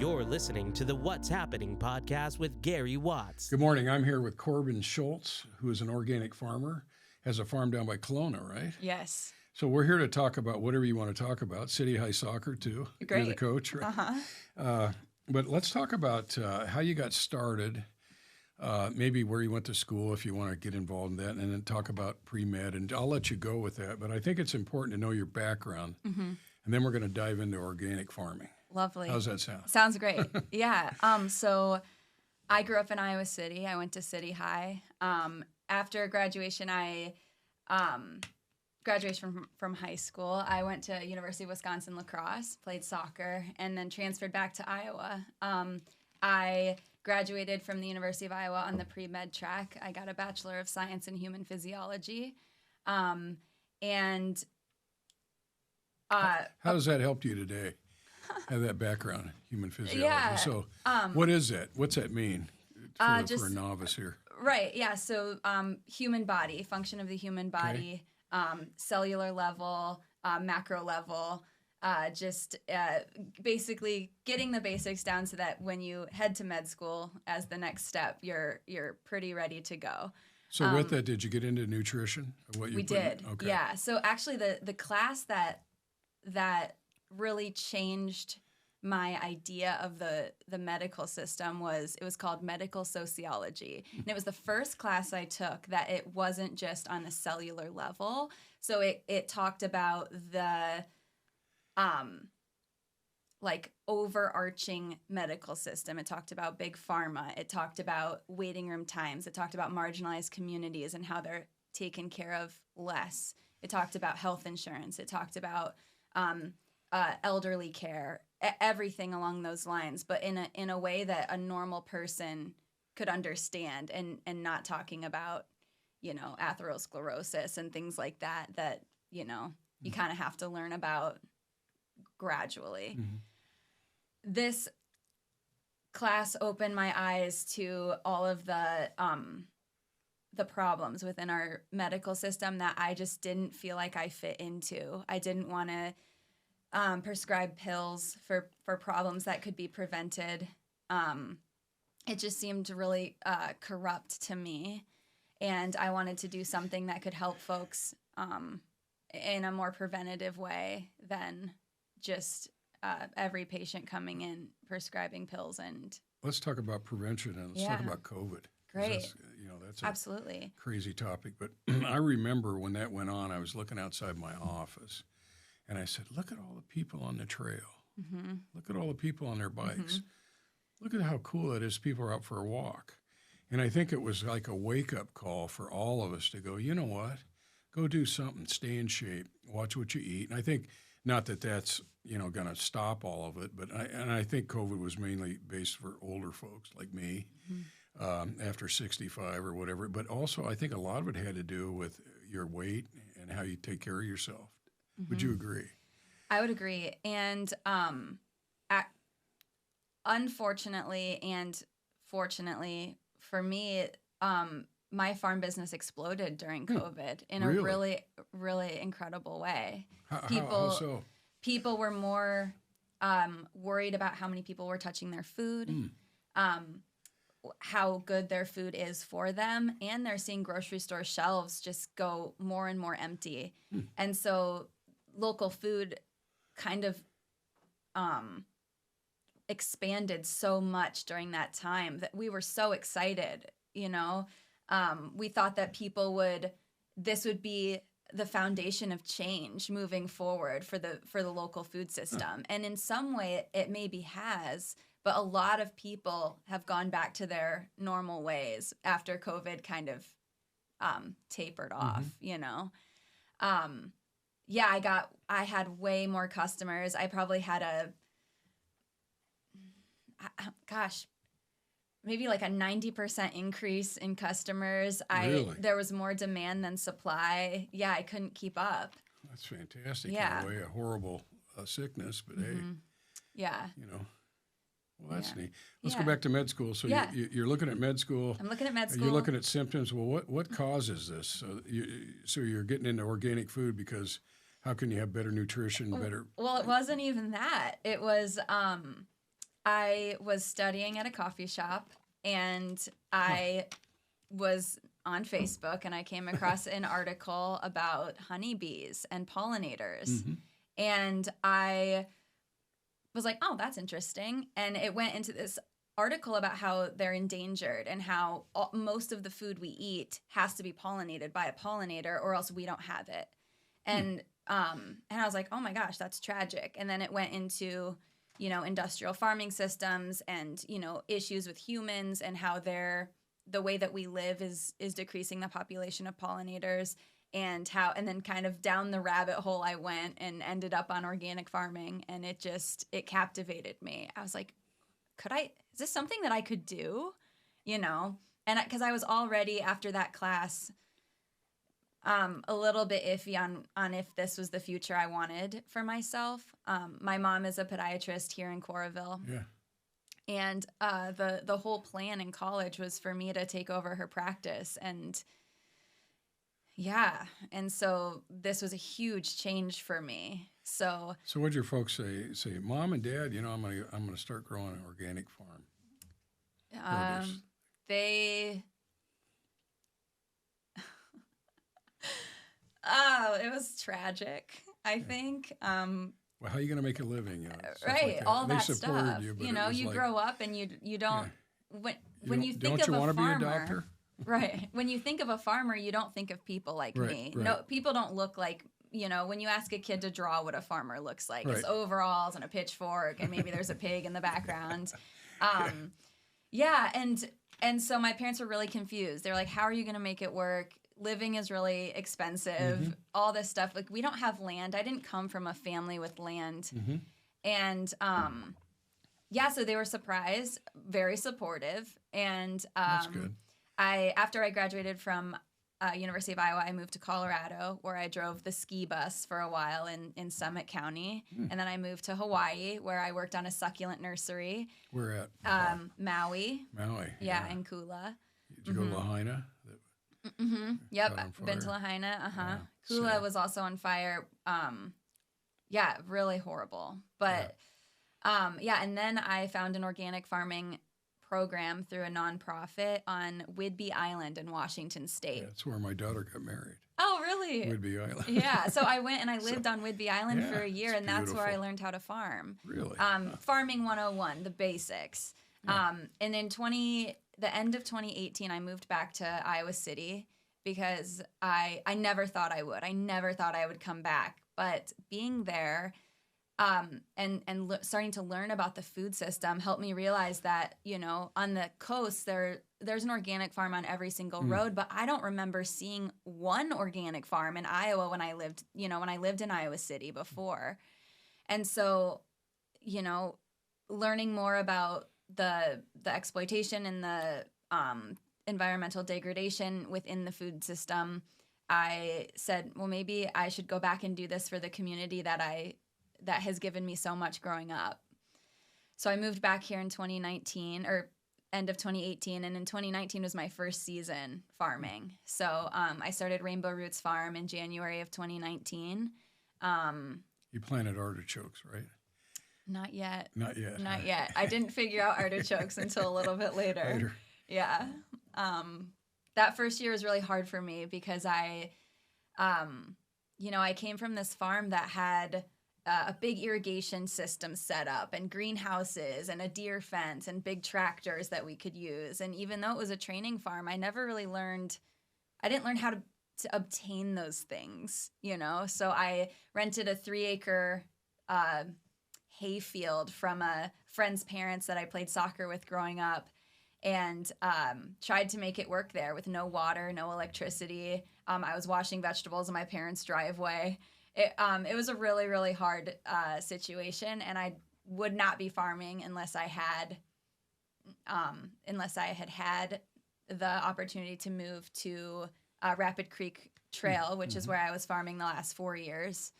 You're listening to the What's Happening podcast with Gary Watts. Good morning. I'm here with Corbin Scholz, who is an organic farmer, has a farm down by Kelowna, right? Yes. So we're here to talk about whatever you want to talk about. City High Soccer, too. Great. You're the coach, right? But let's talk about how you got started, maybe where you went to school if you want to get involved in that, and then talk about pre-med. And I'll let you go with that. But I think it's important to know your background. Mm-hmm. And then we're going to dive into organic farming. Lovely. How's that sound? Sounds great. Yeah. So I grew up in Iowa City. I went to City High. After graduation, graduation from high school, I went to University of Wisconsin La Crosse, played soccer, and then transferred back to Iowa. I graduated from the University of Iowa on the pre-med track. I got a Bachelor of Science in Human Physiology. How does that help you today? Have that background, human physiology. Yeah, so what is that? What's that mean for a novice here? Right, yeah. So human body, function of the human body, cellular level, macro level, basically getting the basics down so that when you head to med school as the next step, you're pretty ready to go. So with that, did you get into nutrition? We did, okay. Yeah. So actually the class that really changed my idea of the medical system was called medical sociology. And it was the first class I took that it wasn't just on a cellular level. So it talked about the overarching medical system. It talked about big pharma. It talked about waiting room times. It talked about marginalized communities and how they're taken care of less. It talked about health insurance. It talked about elderly care, everything along those lines, but in a way that a normal person could understand, and not talking about, atherosclerosis and things like that you kind of have to learn about gradually. Mm-hmm. This class opened my eyes to all of the problems within our medical system that I just didn't feel like I fit into. I didn't want to prescribe pills for problems that could be prevented. It just seemed really corrupt to me, and I wanted to do something that could help folks in a more preventative way than just every patient coming in prescribing pills. And let's talk about prevention, and let's talk about COVID. Great. That's absolutely crazy topic. But I remember when that went on, I was looking outside my office. And I said, look at all the people on the trail. Mm-hmm. Look at all the people on their bikes. Mm-hmm. Look at how cool it is people are out for a walk. And I think it was like a wake-up call for all of us to go, you know what? Go do something. Stay in shape. Watch what you eat. And I think, not that that's, going to stop all of it, but I think COVID was mainly based for older folks like me, after 65 or whatever. But also I think a lot of it had to do with your weight and how you take care of yourself. Mm-hmm. Would you agree? I would agree. And unfortunately and fortunately for me, my farm business exploded during COVID in a really, really incredible way. How so? People were more worried about how many people were touching their food, how good their food is for them, and they're seeing grocery store shelves just go more and more empty. And so local food kind of expanded so much during that time that we were so excited, we thought that this would be the foundation of change moving forward for the local food system. And in some way it maybe has, but a lot of people have gone back to their normal ways after COVID kind of tapered off, I had way more customers. I probably had maybe like a 90% increase in customers. Really? There was more demand than supply. Yeah, I couldn't keep up. That's fantastic. Yeah. In a way, a horrible sickness, but hey, yeah. Well, that's neat. Let's go back to med school. So you're looking at med school. I'm looking at med school. You're looking at symptoms. Well, what causes this? So you're getting into organic food because how can you have better nutrition, better? Well, it wasn't even that. It was I was studying at a coffee shop, and I was on Facebook, and I came across an article about honeybees and pollinators. Mm-hmm. And I was like, oh, that's interesting. And it went into this article about how they're endangered and how most of the food we eat has to be pollinated by a pollinator or else we don't have it. And I was like, oh my gosh, that's tragic. And then it went into, you know, industrial farming systems and, you know, issues with humans and how the way that we live is decreasing the population of pollinators, and then kind of down the rabbit hole I went and ended up on organic farming, and it captivated me. I was like, is this something that I could do? You know, and because I was already after that class a little bit iffy on if this was the future I wanted for myself. My mom is a podiatrist here in Coralville. Yeah. And the whole plan in college was for me to take over her practice. And and so this was a huge change for me. So what'd your folks say? Say, Mom and Dad, you know, I'm gonna start growing an organic farm. It was tragic, I think. Well, how are you going to make a living? You know, right, like all that supported stuff. You know, you grow up and you don't. Yeah. When you think don't of you want a to be a farmer, doctor? Right. When you think of a farmer, you don't think of people like me. Right. No, people don't look like. You know, when you ask a kid to draw what a farmer looks like, Right. it's overalls and a pitchfork, and maybe there's a pig in the background. And so my parents were really confused. They're like, "How are you going to make it work? Living is really expensive. Mm-hmm. All this stuff. Like, we don't have land. I didn't come from a family with land." Mm-hmm. And so they were surprised, very supportive. And That's good. after I graduated from University of Iowa, I moved to Colorado, where I drove the ski bus for a while in Summit County. And then I moved to Hawaii, where I worked on a succulent nursery. Where at? Maui. Maui. Yeah, and Kula. Did you go to Lahaina? Mm-hmm. Yep, Caught on I've been to fire. Lahaina. Yeah, Kula sad. was also on fire. Really horrible. But and then I found an organic farming program through a nonprofit on Whidbey Island in Washington State. Yeah, that's where my daughter got married. Oh, really? Whidbey Island. Yeah. So I went and I lived on Whidbey Island for a year, it's and that's where I beautiful. learned how to farm. Really? Farming 101, the basics. Yeah. And in the end of 2018, I moved back to Iowa City because I never thought I would. I never thought I would come back. But being there starting to learn about the food system helped me realize that, you know, on the coast there's an organic farm on every single road, but I don't remember seeing one organic farm in Iowa when I lived in Iowa City before. And so, you know, learning more about the exploitation and the environmental degradation within the food system, I said, well, maybe I should go back and do this for the community that has given me so much growing up. So I moved back here in 2019 or end of 2018, and in 2019 was my first season farming. So I started Rainbow Roots Farm in January of 2019. You planted artichokes, right? Not yet. Not yet. Not yet. I didn't figure out artichokes until a little bit later. Yeah. That first year was really hard for me because I came from this farm that had a big irrigation system set up and greenhouses and a deer fence and big tractors that we could use. And even though it was a training farm, I didn't learn how to obtain those things, you know? So I rented a 3-acre hay field from a friend's parents that I played soccer with growing up, and tried to make it work there with no water, no electricity. I was washing vegetables in my parents' driveway. It was a really, really hard situation, and I would not be farming unless I had had the opportunity to move to Rapid Creek Trail, which is where I was farming the last 4 years.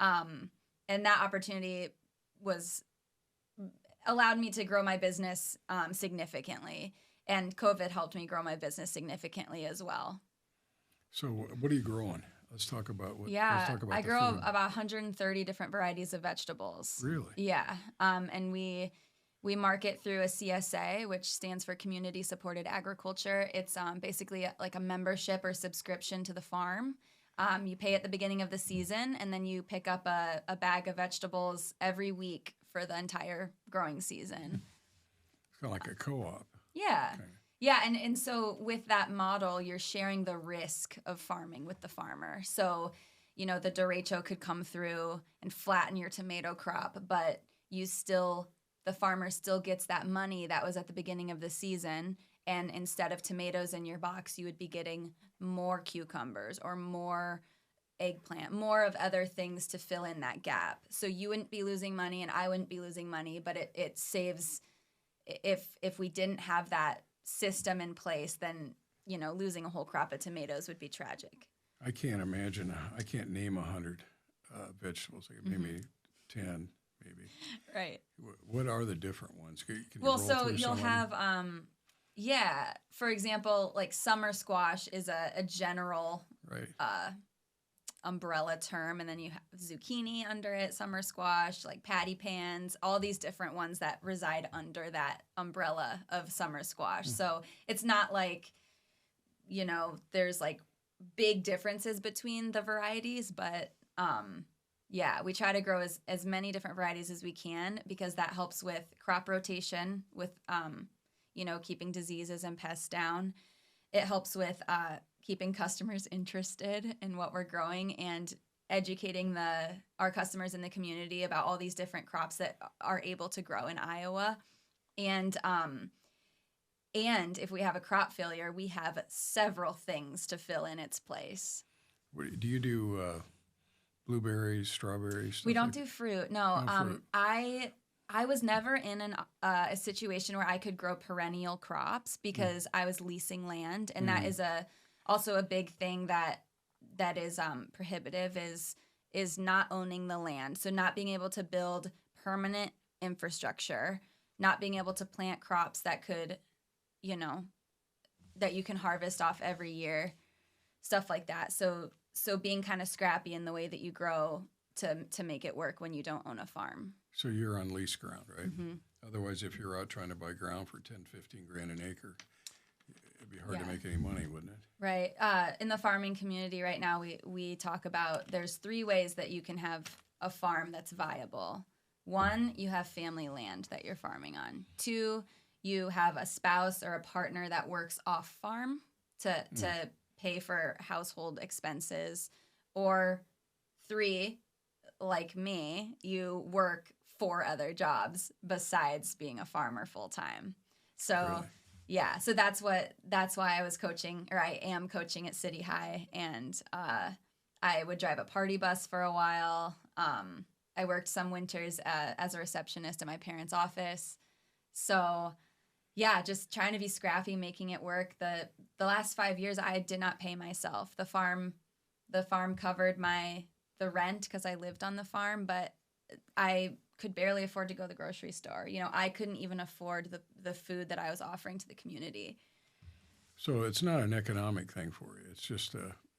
And that opportunity allowed me to grow my business significantly, and COVID helped me grow my business significantly as well. So what are you growing? Let's talk about what. Yeah, let's talk about I the grow food. about 130 different varieties of vegetables. Really? Yeah, and we We market through a CSA, which stands for Community Supported Agriculture. It's basically like a membership or subscription to the farm. You pay at the beginning of the season, and then you pick up a bag of vegetables every week for the entire growing season. It's kind of like a co-op. Yeah. Okay. Yeah, and so with that model, you're sharing the risk of farming with the farmer. So, the derecho could come through and flatten your tomato crop, but the farmer still gets that money that was at the beginning of the season. And instead of tomatoes in your box, you would be getting more cucumbers or more eggplant, more of other things to fill in that gap. So you wouldn't be losing money and I wouldn't be losing money, but it saves, if we didn't have that system in place, then, losing a whole crop of tomatoes would be tragic. I can't imagine. I can't name 100 vegetables. I can maybe 10, maybe. Right. What are the different ones? Can you Well, roll so through you'll some? have, for example, like summer squash is a general Right. umbrella term, and then you have zucchini under it, summer squash, like patty pans, all these different ones that reside under that umbrella of summer squash. So it's not like, there's like big differences between the varieties, but we try to grow as many different varieties as we can, because that helps with crop rotation, with keeping diseases and pests down. It helps with keeping customers interested in what we're growing and educating our customers in the community about all these different crops that are able to grow in Iowa. And if we have a crop failure, we have several things to fill in its place. Do you do blueberries, strawberries? We don't do fruit. No. Fruit. I was never in a situation where I could grow perennial crops because I was leasing land, and that is also a big thing that is prohibitive is not owning the land. So not being able to build permanent infrastructure, not being able to plant crops that could, that you can harvest off every year, stuff like that. So being kind of scrappy in the way that you grow to make it work when you don't own a farm. So you're on lease ground, right? Mm-hmm. Otherwise, if you're out trying to buy ground for 10, 15 grand an acre, it'd be hard to make any money, wouldn't it? Right. In the farming community right now, we talk about there's 3 ways that you can have a farm that's viable. 1, you have family land that you're farming on. 2, you have a spouse or a partner that works off farm to pay for household expenses. Or 3, like me, you work 4 other jobs besides being a farmer full time. So Really? yeah, so that's why I was coaching, or I am coaching at City High, and I would drive a party bus for a while. I worked some winters as a receptionist at my parents' office. So yeah, just trying to be scrappy, making it work. The last 5 years, I did not pay myself. The farm covered the rent because I lived on the farm, but I could barely afford to go to the grocery store. I couldn't even afford the food that I was offering to the community. So it's not an economic thing for you. It's just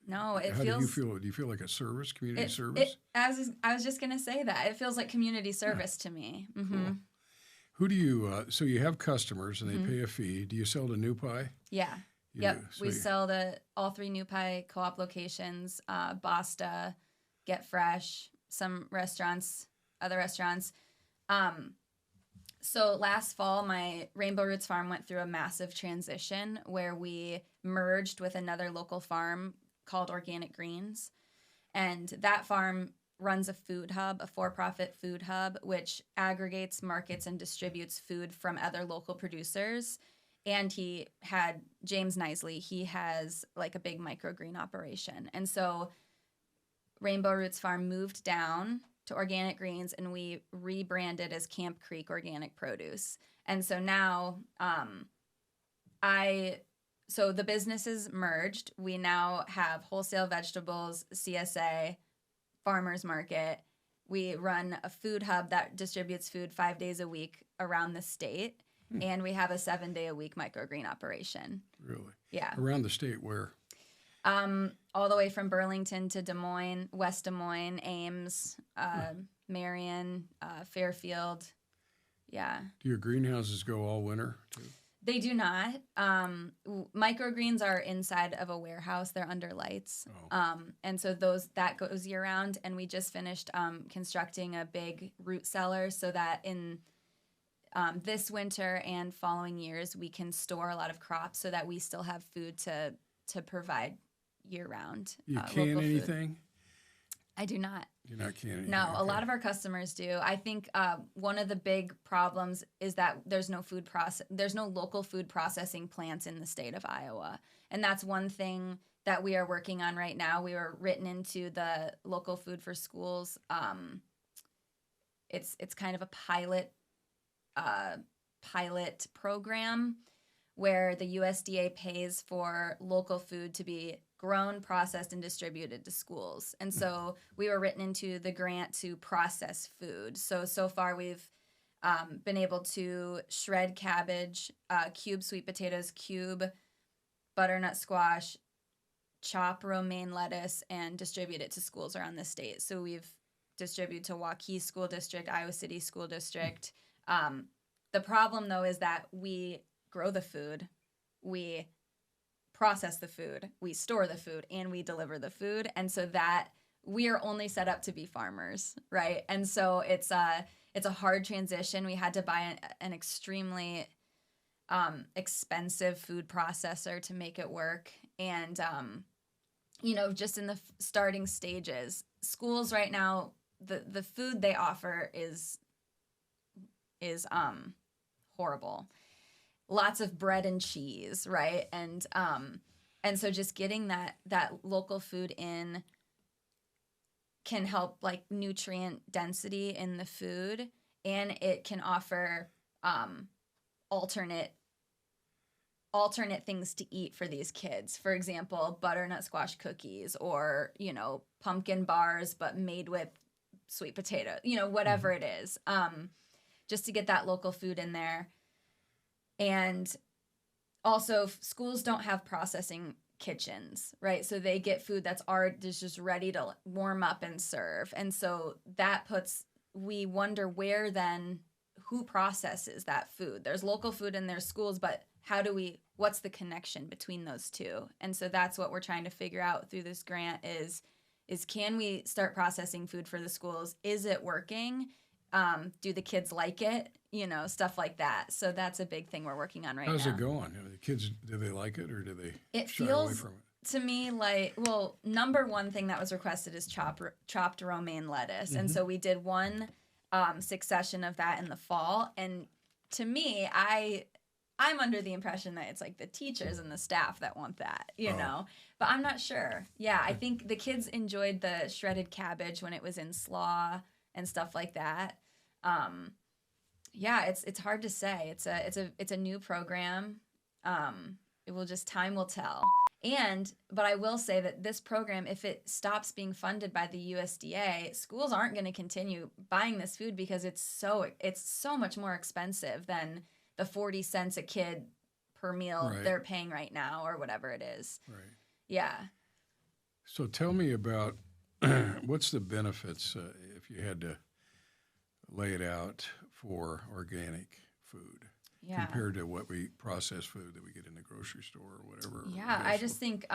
no. It how feels. do you feel? Do you feel like a service, community service? I was just gonna say that it feels like community service to me. Mm-hmm. Cool. Who do you? So you have customers and they pay a fee. Do you sell to New Pie? Yeah. You Yep. do. So We sell to all 3 New Pie co-op locations: Basta, Get Fresh, some restaurants, other restaurants. So last fall, my Rainbow Roots farm went through a massive transition where we merged with another local farm called Organic Greens. And that farm runs a food hub, a for-profit food hub, which aggregates, markets, and distributes food from other local producers. And he had James Nisley, he has like a big microgreen operation. And so Rainbow Roots Farm moved down to Organic Greens, and we rebranded as Camp Creek Organic Produce. And so now so the businesses merged. We now have wholesale vegetables, CSA, farmers market. We run a food hub that distributes food 5 days a week around the state. And we have a 7-day-a-week microgreen operation. Really? Yeah. Around the state, where? All the way from Burlington to Des Moines, West Des Moines, Ames, Marion, Fairfield. Yeah. Do your greenhouses go all winter too? They do not. Microgreens are inside of a warehouse. They're under lights. And so that goes year round. And we just finished constructing a big root cellar so that in this winter and following years, we can store a lot of crops so that we still have food to provide year round. You can anything? Food. I do not. You're not canning anything? No, okay. A lot of our customers do. I think one of the big problems is that there's no local food processing plants in the state of Iowa. And that's one thing that we are working on right now. We were written into the local food for schools. It's kind of a pilot program where the USDA pays for local food to be grown, processed, and distributed to schools. And so we were written into the grant to process food. So far we've been able to shred cabbage, cube sweet potatoes, cube butternut squash, chop romaine lettuce, and distribute it to schools around the state. So we've distributed to Waukee School District, Iowa City School District. The problem, though, is that we grow the food, we process the food, we store the food, and we deliver the food. And so that we are only set up to be farmers, right? And so it's a hard transition. We had to buy an extremely expensive food processor to make it work. And, just in the starting stages, schools right now, the food they offer is horrible. Lots of bread and cheese, right? And so just getting that local food in can help like nutrient density in the food, and it can offer alternate things to eat for these kids. For example, butternut squash cookies, or pumpkin bars but made with sweet potato, whatever it is. Just to get that local food in there. And also, schools don't have processing kitchens, right? So they get food that's just ready to warm up and serve. And so we wonder who processes that food? There's local food in their schools, but what's the connection between those two? And so that's what we're trying to figure out through this grant is can we start processing food for the schools? Is it working? Do the kids like it? Stuff like that. So that's a big thing we're working on right now. How's it going? The kids, do they like it, or do they shy away from it? To me like, well, number one thing that was requested is chopped romaine lettuce. And so we did one succession of that in the fall. And to me, I'm under the impression that it's like the teachers and the staff that want that, but I'm not sure. Yeah, I think the kids enjoyed the shredded cabbage when it was in slaw and stuff like that. Yeah, it's hard to say. It's a new program. Time will tell. But I will say that this program, if it stops being funded by the USDA, schools aren't going to continue buying this food because it's so much more expensive than the 40 cents a kid per meal they're paying right now, or whatever it is. Right. Yeah. So tell me about what's the benefits if you had to lay it out for organic food compared to what we processed food that we get in the grocery store or whatever. Yeah, I just think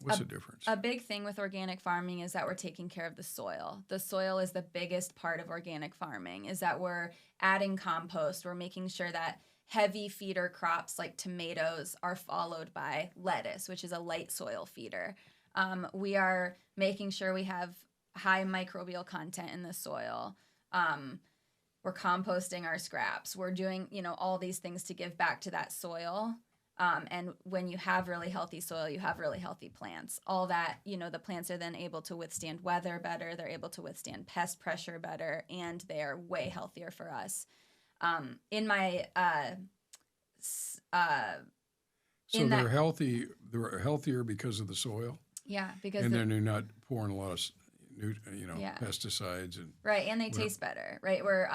what's the difference? A big thing with organic farming is that we're taking care of the soil. The soil is the biggest part of organic farming, is that we're adding compost. We're making sure that heavy feeder crops like tomatoes are followed by lettuce, which is a light soil feeder. We are making sure we have high microbial content in the soil. We're composting our scraps. We're doing, all these things to give back to that soil. And when you have really healthy soil, you have really healthy plants. All that, the plants are then able to withstand weather better. They're able to withstand pest pressure better, and they are way healthier for us. They're healthy. They're healthier because of the soil. Yeah, because then you're not pouring a lot of pesticides and and they taste better, right? We're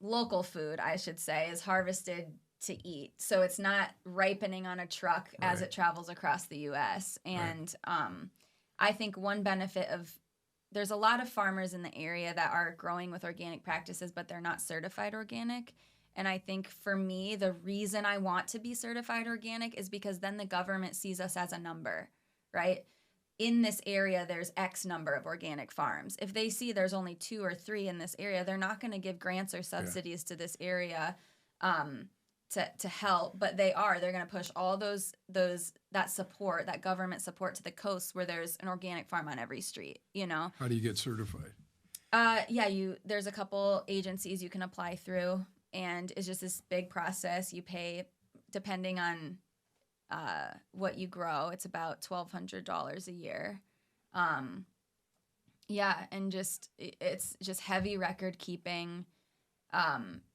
local food, I should say, is harvested to eat, so it's not ripening on a truck as it travels across the U.S. And I think one benefit of there's a lot of farmers in the area that are growing with organic practices, but they're not certified organic. And I think for me, the reason I want to be certified organic is because then the government sees us as a number, right? In this area, there's X number of organic farms. If they see there's only 2 or 3 in this area, they're not going to give grants or subsidies to this area to help, but they're going to push all that support, that government support to the coast where there's an organic farm on every street, you know? How do you get certified? There's a couple agencies you can apply through, and it's just this big process. You pay, depending on what you grow, it's about $1,200 a year. And it's just heavy record keeping,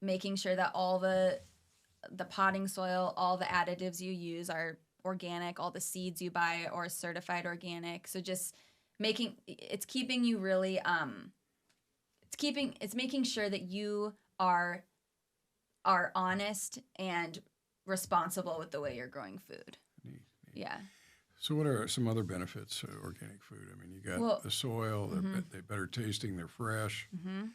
making sure that all the potting soil, all the additives you use are organic, all the seeds you buy are certified organic. So just it's keeping you really, it's making sure that you are honest and responsible with the way you're growing food. Neat. Yeah. So what are some other benefits of organic food? I mean, you got the soil, they're better tasting, they're fresh. Mm-hmm.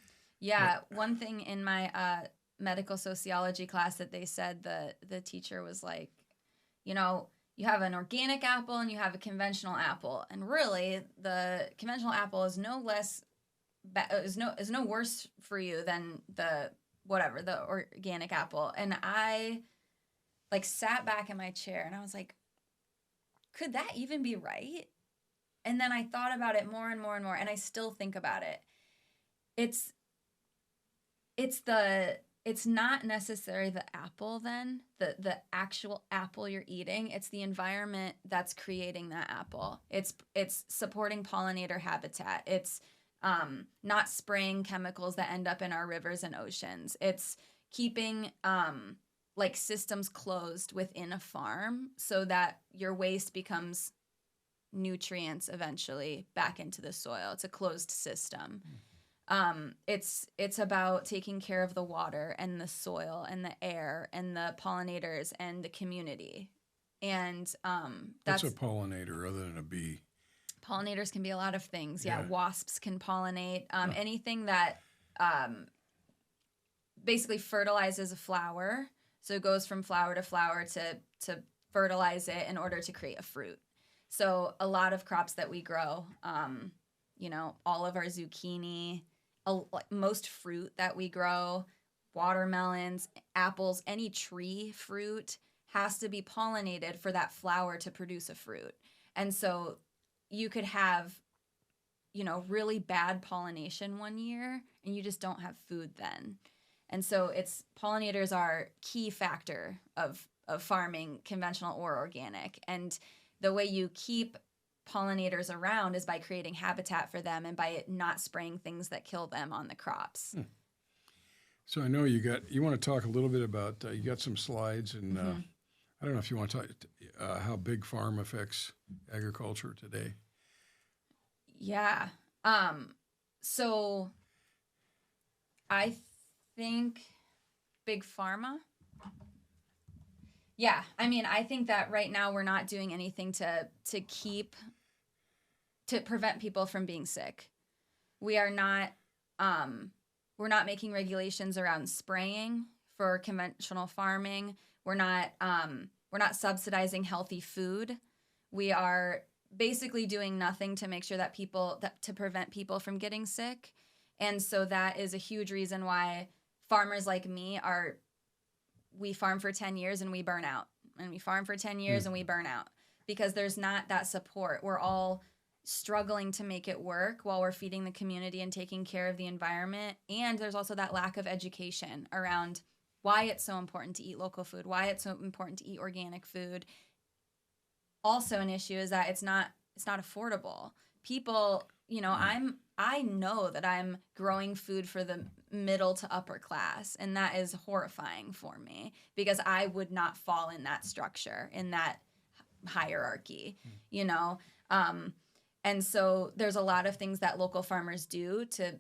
Yeah. One thing in my medical sociology class that they said, the teacher was like, you know, you have an organic apple and you have a conventional apple. And really, the conventional apple is no worse for you than the organic apple. And I sat back in my chair and I was like, could that even be right? And then I thought about it more and more and more, and I still think about it. It's not necessarily the apple then, the actual apple you're eating. It's the environment that's creating that apple. It's supporting pollinator habitat. It's not spraying chemicals that end up in our rivers and oceans. It's keeping systems closed within a farm so that your waste becomes nutrients eventually back into the soil. It's a closed system. It's about taking care of the water and the soil and the air and the pollinators and the community. And what's a pollinator other than a bee? Pollinators can be a lot of things. Yeah. Wasps can pollinate. Anything that basically fertilizes a flower. So it goes from flower to flower to fertilize it in order to create a fruit. So a lot of crops that we grow, all of our zucchini, most fruit that we grow, watermelons, apples, any tree fruit has to be pollinated for that flower to produce a fruit. And so you could have, really bad pollination one year and you just don't have food then. And so pollinators are key factor of farming, conventional or organic. And the way you keep pollinators around is by creating habitat for them and by not spraying things that kill them on the crops. So I know you want to talk a little bit about, you got some slides, and I don't know if you want to talk how big farm affects agriculture today. Yeah. So I think big pharma. Yeah, I mean, I think that right now we're not doing anything to prevent people from being sick. We are not, we're not making regulations around spraying for conventional farming. We're not subsidizing healthy food. We are basically doing nothing to make sure that to prevent people from getting sick. And so that is a huge reason why farmers like me we farm for 10 years and we burn out. And we farm for 10 years and we burn out because there's not that support. We're all struggling to make it work while we're feeding the community and taking care of the environment. And there's also that lack of education around why it's so important to eat local food, why it's so important to eat organic food. Also an issue is that it's not affordable. People, I know that I'm growing food for the middle to upper class, and that is horrifying for me because I would not fall in that structure, in that hierarchy, and so there's a lot of things that local farmers do to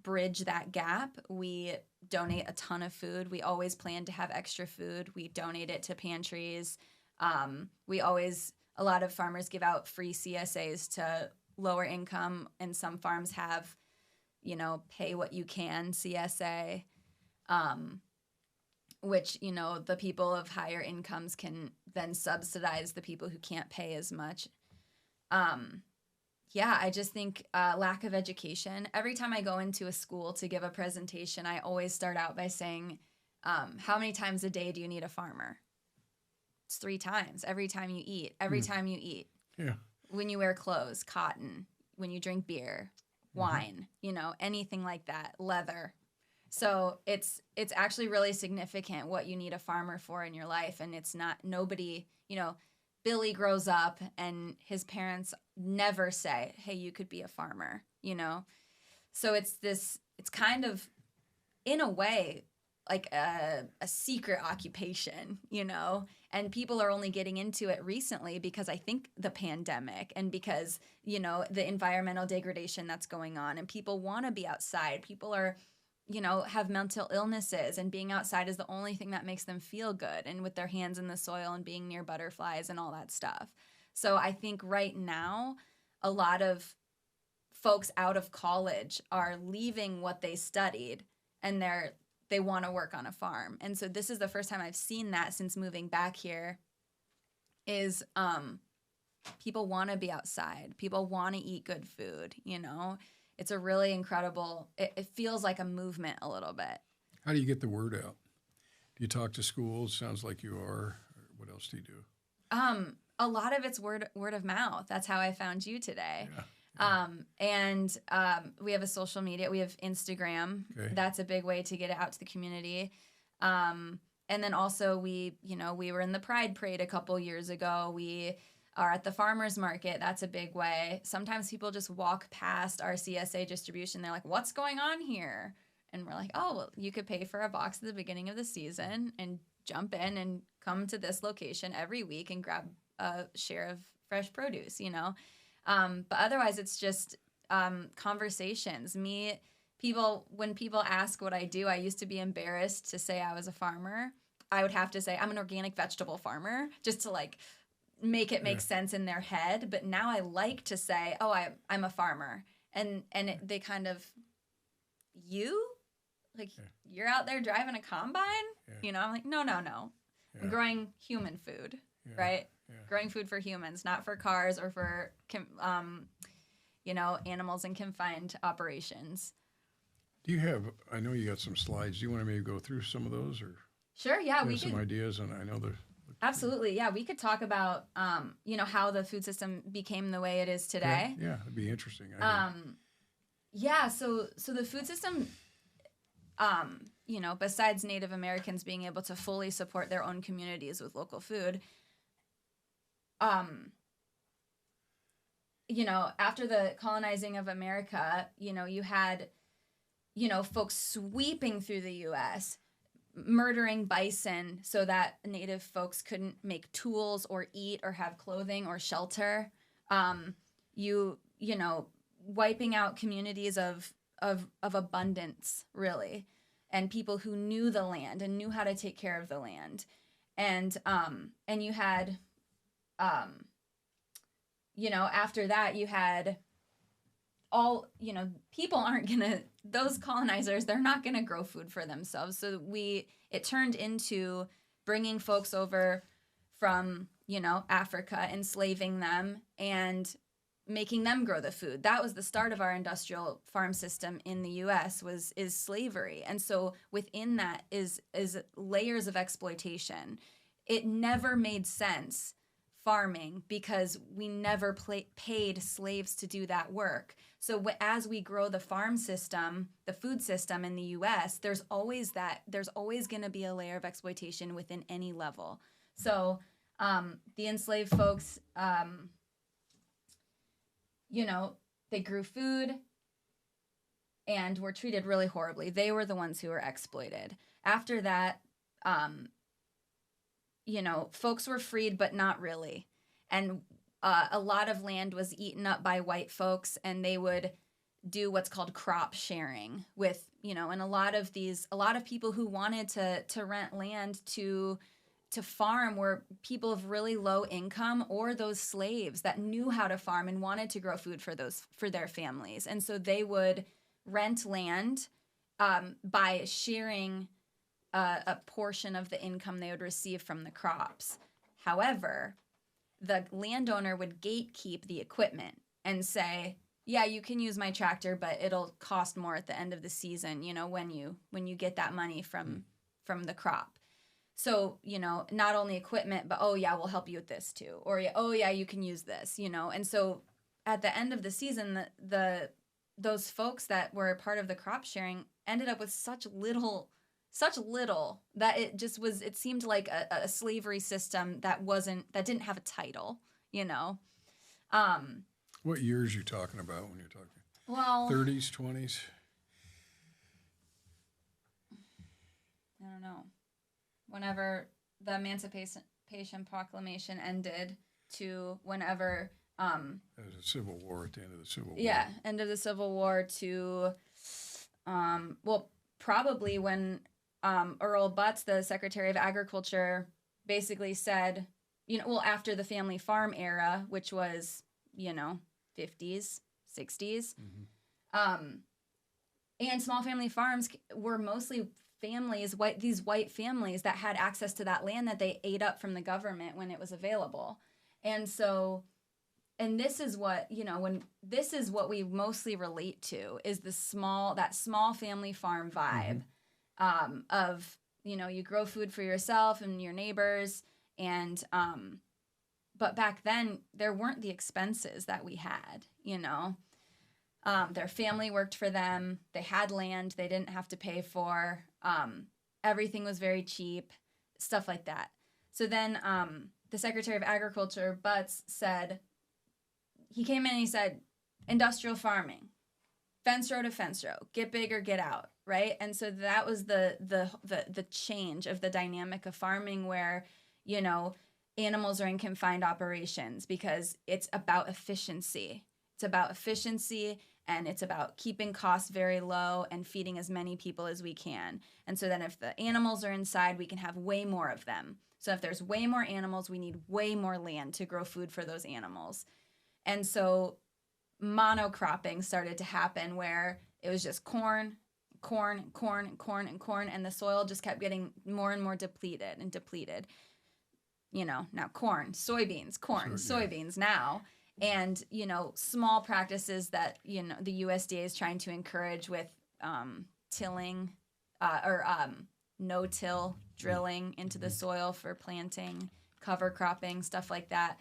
bridge that gap. We donate a ton of food. We always plan to have extra food. We donate it to pantries. A lot of farmers give out free CSAs to lower income, and some farms have, pay what you can CSA, which, the people of higher incomes can then subsidize the people who can't pay as much. I just think lack of education. Every time I go into a school to give a presentation, I always start out by saying, how many times a day do you need a farmer? It's 3 times. Every time you eat. Every time you eat. Yeah. When you wear clothes, cotton. When you drink beer, wine, anything like that, leather. So it's actually really significant what you need a farmer for in your life. And it's not nobody, Billy grows up and his parents never say, hey, you could be a farmer, So it's kind of, in a way, like a secret occupation, and people are only getting into it recently because I think the pandemic and because, the environmental degradation that's going on, and people want to be outside. People are, have mental illnesses, and being outside is the only thing that makes them feel good, and with their hands in the soil and being near butterflies and all that stuff. So I think right now, a lot of folks out of college are leaving what they studied, and they want to work on a farm. And so this is the first time I've seen that since moving back here is people want to be outside. People want to eat good food, It's a really incredible, it feels like a movement a little bit. How do you get the word out? Do you talk to schools? Sounds like you are. What else do you do? A lot of it's word of mouth. That's how I found you today. Yeah. And we have a social media. We have Instagram. Okay. That's a big way to get it out to the community. And then also we were in the Pride Parade a couple years ago. We are at the farmers market. That's a big way. Sometimes people just walk past our CSA distribution. They're like, what's going on here? And we're like, oh, well, you could pay for a box at the beginning of the season and jump in and come to this location every week and grab a share of fresh produce, But otherwise, it's just conversations. When people ask what I do, I used to be embarrassed to say I was a farmer. I would have to say I'm an organic vegetable farmer just to make it make sense in their head. But now I like to say, oh, I'm a farmer. And they kind of, you're out there driving a combine? Yeah. I'm like, no. Yeah. I'm growing human food, right? Yeah. Growing food for humans, not for cars or for, animals in confined operations. Do you have, I know you got some slides. Do you want to maybe go through some of those, or Sure, yeah. we have some ideas? And I know there's... Absolutely, yeah. We could talk about, how the food system became the way it is today. Yeah, it'd be interesting. So the food system, besides Native Americans being able to fully support their own communities with local food, after the colonizing of America, you had, folks sweeping through the U.S., murdering bison so that Native folks couldn't make tools or eat or have clothing or shelter. Wiping out communities of abundance, really, and people who knew the land and knew how to take care of the land. And you had, after that, you had all, people aren't going to, those colonizers, they're not going to grow food for themselves. So it turned into bringing folks over from, Africa, enslaving them and making them grow the food. That was the start of our industrial farm system in the U.S. is slavery. And so within that is layers of exploitation. It never made sense, farming, because we never paid slaves to do that work. So as we grow the farm system, the food system in the U.S., there's always going to be a layer of exploitation within any level. So the enslaved folks, they grew food and were treated really horribly. They were the ones who were exploited. After that, folks were freed, but not really. And a lot of land was eaten up by white folks, and they would do what's called crop sharing with, and a lot of people who wanted to rent land to to farm were people of really low income or those slaves that knew how to farm and wanted to grow food for their families. And so they would rent land by sharing a portion of the income they would receive from the crops. However, the landowner would gatekeep the equipment and say, yeah, you can use my tractor, but it'll cost more at the end of the season, when you get that money from the crop. So, not only equipment, but, oh, yeah, we'll help you with this too. Or, oh, yeah, you can use this, And so at the end of the season, those folks that were a part of the crop sharing ended up with such little that it seemed like a slavery system that didn't have a title, What years you talking about when you're talking? Well, 30s, 20s? I don't know. Whenever the Emancipation Proclamation ended to whenever... there was a Civil War at the end of the Civil War. Yeah, end of the Civil War to... probably when Earl Butz, the Secretary of Agriculture, basically said, after the family farm era, which was, 50s, 60s, and small family farms were mostly these white families that had access to that land that they ate up from the government when it was available. And so, this is what, this is what we mostly relate to is that small family farm vibe of, you grow food for yourself and your neighbors. And, but back then there weren't the expenses that we had, their family worked for them. They had land they didn't have to pay for. Everything was very cheap, stuff like that. So then the Secretary of Agriculture, Butz, he came in and he said, industrial farming, fence row to fence row, get big or get out, right? And so that was the change of the dynamic of farming where, animals are in confined operations because it's about efficiency. It's about efficiency and it's about keeping costs very low and feeding as many people as we can. And so then if the animals are inside, we can have way more of them. So if there's way more animals, we need way more land to grow food for those animals. And so monocropping started to happen where it was just corn, and the soil just kept getting more and more depleted. Now corn, soybeans now. And, small practices that, the USDA is trying to encourage with tilling or no-till drilling into the soil for planting, cover cropping, stuff like that.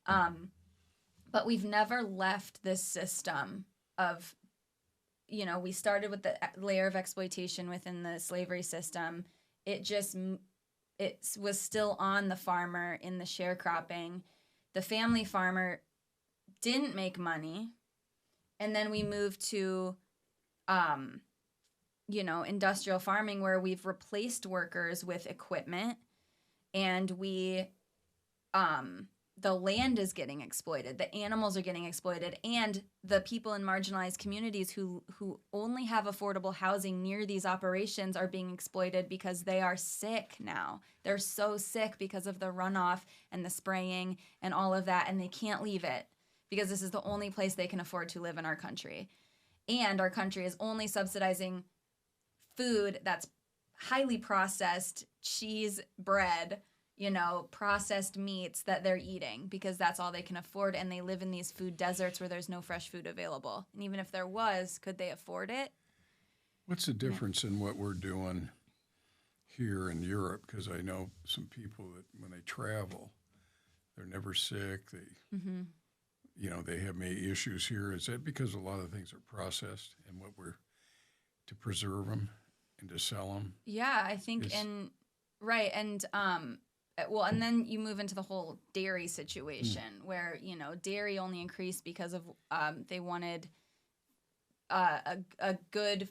But we've never left this system of, we started with the layer of exploitation within the slavery system. It was still on the farmer in the sharecropping. The family farmer didn't make money. And then we moved to, industrial farming where we've replaced workers with equipment and the land is getting exploited, the animals are getting exploited, and the people in marginalized communities who only have affordable housing near these operations are being exploited because they are sick now. They're so sick because of the runoff and the spraying and all of that, and they can't leave it because this is the only place they can afford to live in our country. And our country is only subsidizing food that's highly processed, cheese, bread, processed meats that they're eating because that's all they can afford, and they live in these food deserts where there's no fresh food available. And even if there was, could they afford it? What's the difference in what we're doing here in Europe? Because I know some people that when they travel, they're never sick. They have many issues here. Is that because a lot of things are processed and to preserve them and to sell them? Yeah, I think right. And and then you move into the whole dairy situation where, dairy only increased because of they wanted a good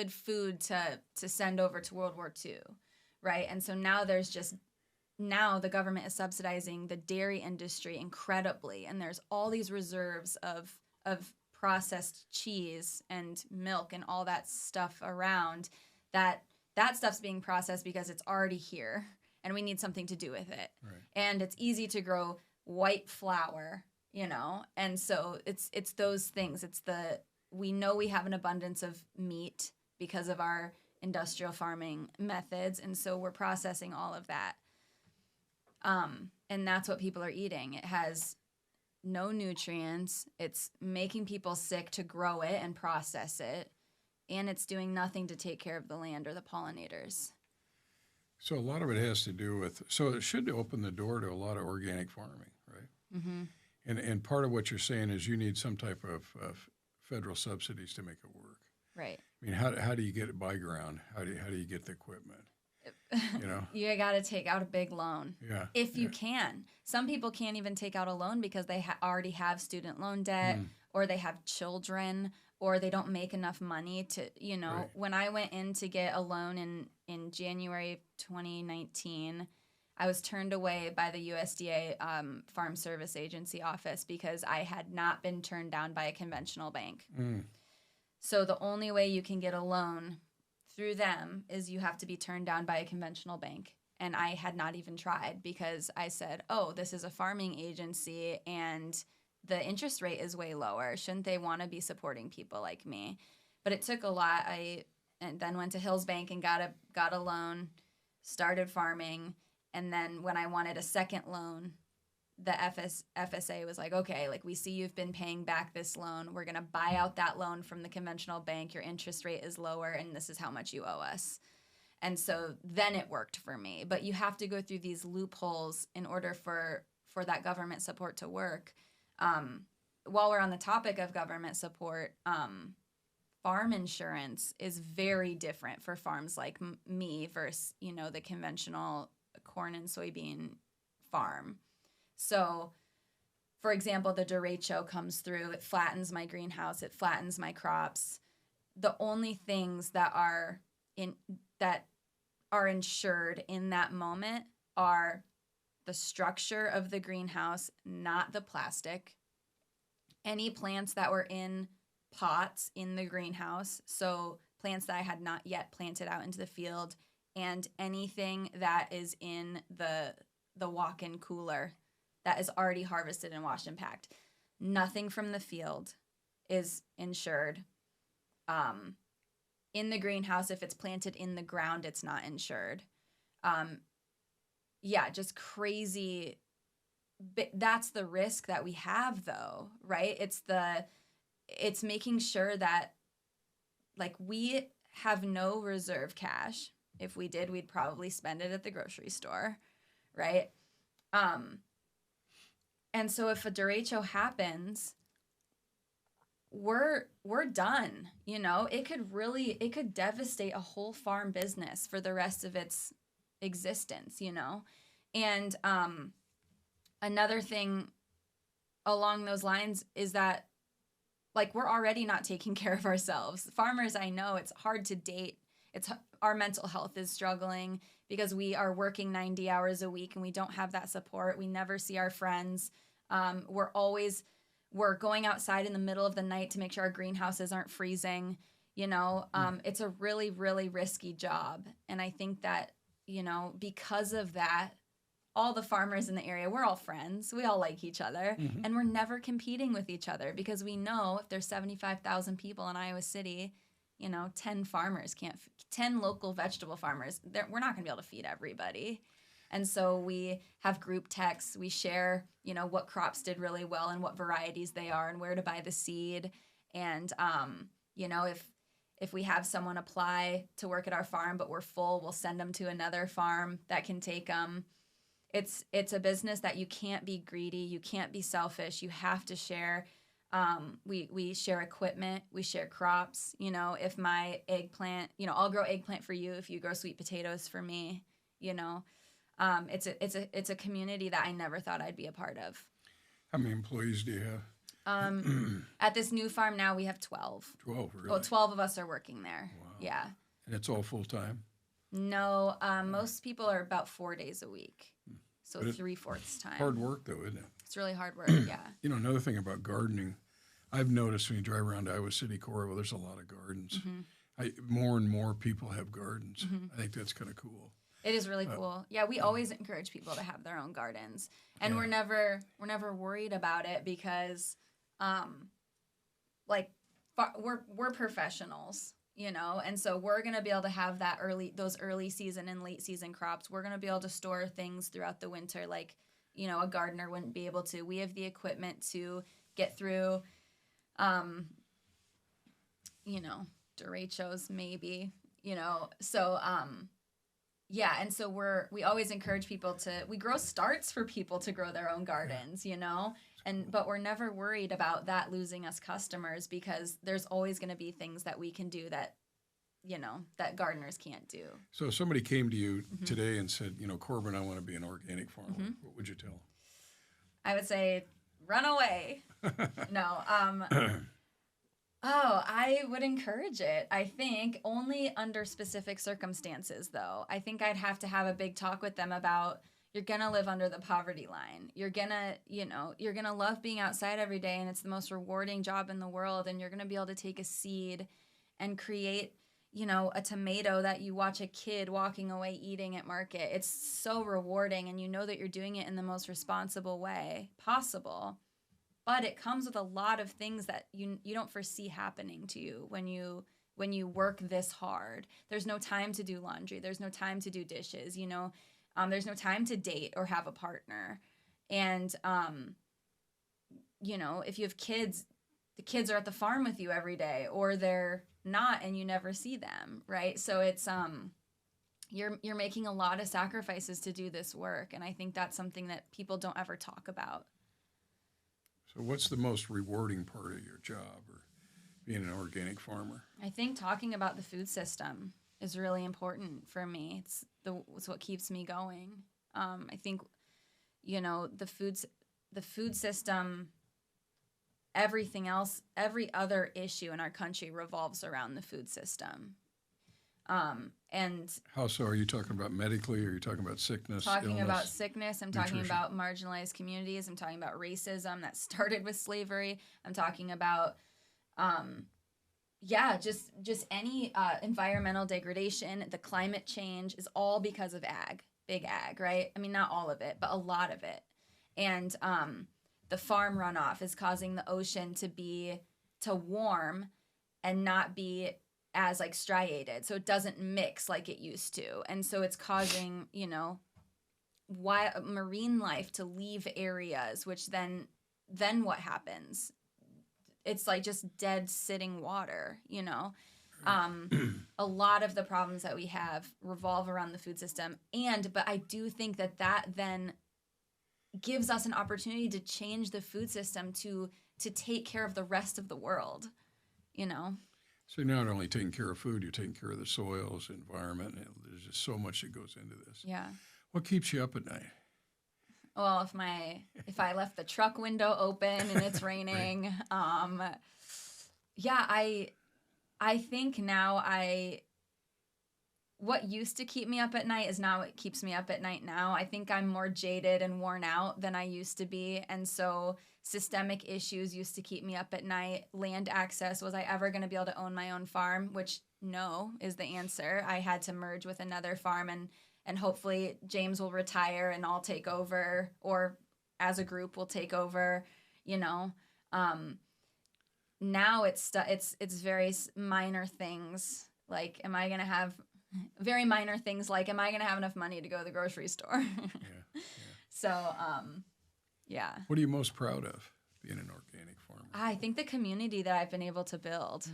food to send over to World War II, right? And so now the government is subsidizing the dairy industry incredibly, and there's all these reserves of processed cheese and milk and all that stuff around that stuff's being processed because it's already here. and we need something to do with it. Right. And it's easy to grow white flour, you know? And so it's those things. We know we have an abundance of meat because of our industrial farming methods, and so we're processing all of that. And that's what people are eating. It has no nutrients. It's making people sick to grow it and process it, and it's doing nothing to take care of the land or the pollinators. So a lot of it has to do with, so it should open the door to a lot of organic farming, right? Mm-hmm. And part of what you're saying is you need some type of federal subsidies to make it work. Right. I mean, how do you get it by ground? How do you get the equipment? You know, You got to take out a big loan. Yeah. If you can. Some people can't even take out a loan because they already have student loan debt, or they have children, or they don't make enough money to, you know. Right. When I went in to get a loan in January of 2019, I was turned away by the USDA Farm Service Agency office because I had not been turned down by a conventional bank. So the only way you can get a loan through them is you have to be turned down by a conventional bank. And I had not even tried because I said, oh, this is a farming agency and the interest rate is way lower. Shouldn't they want to be supporting people like me? But it took a lot. And then went to Hills Bank and got a loan, started farming. And then when I wanted a second loan, the FSA was like, okay, like we see you've been paying back this loan. We're going to buy out that loan from the conventional bank. Your interest rate is lower, and this is how much you owe us. And so then it worked for me. But you have to go through these loopholes in order for that government support to work. While we're on the topic of government support, farm insurance is very different for farms like me versus, you know, the conventional corn and soybean farm. So, for example, the derecho comes through, it flattens my greenhouse, it flattens my crops. The only things that are insured in that moment are the structure of the greenhouse, not the plastic. Any plants that were in pots in the greenhouse, so plants that I had not yet planted out into the field, and anything that is in the walk-in cooler that is already harvested and washed and packed. Nothing from the field is insured. In the greenhouse, if it's planted in the ground, it's not insured. Just crazy. But that's the risk that we have, though, right? It's making sure that, like, we have no reserve cash. If we did, we'd probably spend it at the grocery store, right? And so if a derecho happens, we're done. You know, it could devastate a whole farm business for the rest of its existence, you know? And another thing along those lines is that, like, we're already not taking care of ourselves. Farmers, I know, it's hard to date. Our mental health is struggling because we are working 90 hours a week and we don't have that support. We never see our friends. We're going outside in the middle of the night to make sure our greenhouses aren't freezing. You know, it's a really, really risky job. And I think that, you know, because of that, all the farmers in the area, we're all friends. We all like each other. And we're never competing with each other because we know if there's 75,000 people in Iowa City, you know, 10 local vegetable farmers, we're not going to be able to feed everybody. And so we have group texts. We share, you know, what crops did really well and what varieties they are and where to buy the seed. And, you know, if we have someone apply to work at our farm but we're full, we'll send them to another farm that can take them. It's a business that you can't be greedy. You can't be selfish. You have to share. We share equipment. We share crops. You know, if my eggplant, you know, I'll grow eggplant for you if you grow sweet potatoes for me, you know. It's a community that I never thought I'd be a part of. How many employees do you have? At this new farm now, we have 12. 12, really? Well, 12 of us are working there. Wow. Yeah. And it's all full-time? No, most people are about 4 days a week. So 3/4 time. Hard work, though, isn't it? It's really hard work, yeah. You know, another thing about gardening, I've noticed when you drive around Iowa City, Corval, there's a lot of gardens. More and more people have gardens. I think that's kind of cool. It is really cool. Yeah, we always encourage people to have their own gardens, and Yeah. we're never worried about it because, we're professionals, and so we're gonna be able to have those early season and late season crops. We're gonna be able to store things throughout the winter, like a gardener wouldn't be able to. We have the equipment to get through, derechos maybe, so. Yeah, and so we always encourage people we grow starts for people to grow their own gardens, but we're never worried about that losing us customers because there's always going to be things that we can do that, that gardeners can't do. So if somebody came to you today and said, Corbin, I want to be an organic farmer, what would you tell them? I would say, run away. No, I would encourage it. I think only under specific circumstances, though. I think I'd have to have a big talk with them about you're going to live under the poverty line. You're going to, you're going to love being outside every day, and it's the most rewarding job in the world, and you're going to be able to take a seed and create, a tomato that you watch a kid walking away eating at market. It's so rewarding, and you know that you're doing it in the most responsible way possible. But it comes with a lot of things that you don't foresee happening to you when you work this hard. There's no time to do laundry. There's no time to do dishes. There's no time to date or have a partner. And if you have kids, the kids are at the farm with you every day, or they're not, and you never see them, right? So it's you're making a lot of sacrifices to do this work, and I think that's something that people don't ever talk about. So what's the most rewarding part of your job or being an organic farmer? I think talking about the food system is really important for me. It's what keeps me going. I think, the food system, everything else, every other issue in our country revolves around the food system. And how so? Are you talking about medically, or are you talking about sickness? Talking illness, about sickness. I'm talking nutrition? about marginalized communities. I'm talking about racism that started with slavery. I'm talking about, just any environmental degradation. The climate change is all because of big ag, right? I mean, not all of it, but a lot of it. And the farm runoff is causing the ocean to warm and not be as striated, so it doesn't mix like it used to, and so it's causing marine life to leave areas, which then what happens? It's just dead sitting water. A lot of the problems that we have revolve around the food system, but I do think that then gives us an opportunity to change the food system to take care of the rest of the world. So you're not only taking care of food, you're taking care of the soils, environment. And there's just so much that goes into this. Yeah. What keeps you up at night? Well, if I left the truck window open and it's raining, I think now what used to keep me up at night is now what keeps me up at night now. I think I'm more jaded and worn out than I used to be, and so systemic issues used to keep me up at night. Land access, was I ever going to be able to own my own farm? Which no is the answer. I had to merge with another farm, and hopefully James will retire and I'll take over, or as a group we'll take over, Now it's very minor things, like am I going to have enough money to go to the grocery store? Yeah. So, yeah. What are you most proud of being an organic farmer? I think the community that I've been able to build.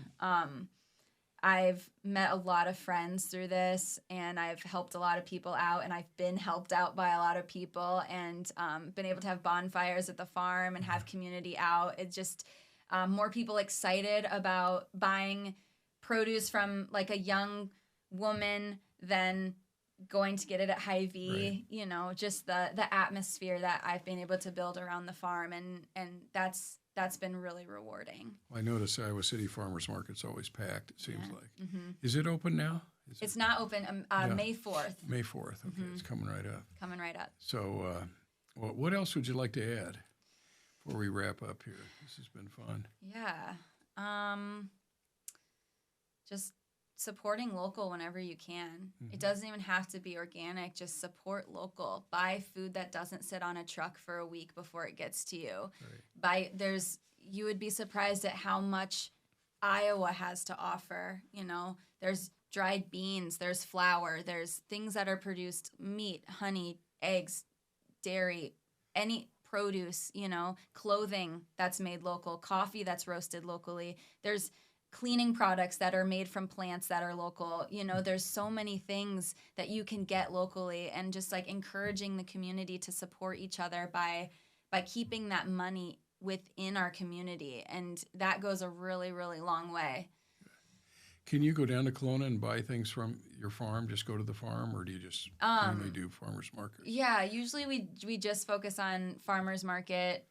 I've met a lot of friends through this, and I've helped a lot of people out, and I've been helped out by a lot of people, and been able to have bonfires at the farm and have community out. It's just more people excited about buying produce from a young woman than going to get it at Hy-Vee, right. Just the atmosphere that I've been able to build around the farm, and that's been really rewarding. Well, I notice Iowa City Farmers Market's always packed, it seems like. Mm-hmm. Is it open now? It's not open. May 4th. May 4th. Okay, It's coming right up. Coming right up. So what else would you like to add before we wrap up here? This has been fun. Yeah. Just supporting local whenever you can. Mm-hmm. It doesn't even have to be organic. Just support local. Buy food that doesn't sit on a truck for a week before it gets to you. Right. You would be surprised at how much Iowa has to offer. You know, there's dried beans, there's flour, there's things that are produced, meat, honey, eggs, dairy, any produce, you know, clothing that's made local, coffee that's roasted locally. There's cleaning products that are made from plants that are local. You know, there's so many things that you can get locally, and just like encouraging the community to support each other by keeping that money within our community. And that goes a really, really long way. Can you go down to Kelowna and buy things from your farm? Just go to the farm, or do you just mainly do farmers markets? Yeah, usually we just focus on farmers market.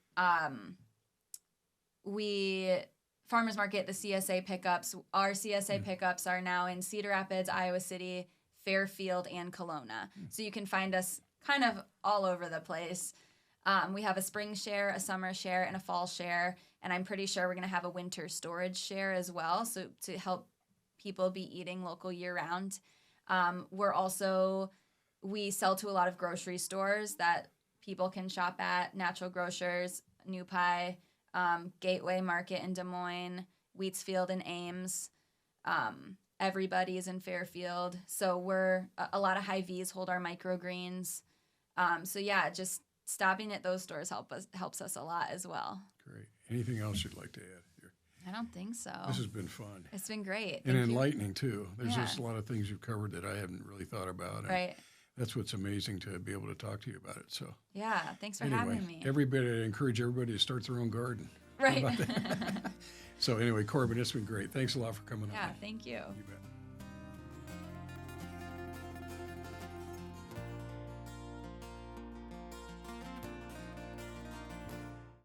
Farmers market, the CSA pickups. Our CSA pickups are now in Cedar Rapids, Iowa City, Fairfield, and Kelowna. So you can find us kind of all over the place. We have a spring share, a summer share, and a fall share. And I'm pretty sure we're going to have a winter storage share as well, so to help people be eating local year-round. We sell to a lot of grocery stores that people can shop at, Natural Grocers, New Pie, Gateway Market in Des Moines, Wheatsfield in Ames, Everybody's in Fairfield. So a lot of Hy-Vees hold our microgreens. So yeah, just stopping at those stores helps us a lot as well. Great. Anything else you'd like to add here? I don't think so. This has been fun. It's been great. And Thank enlightening, you. too. There's Yeah. just a lot of things you've covered that I hadn't really thought about. And Right. that's what's amazing, to be able to talk to you about it. So Yeah, thanks for anyway, having me. I encourage everybody to start their own garden. Right. So anyway, Corbin, it's been great. Thanks a lot for coming on. Yeah, thank you. You bet.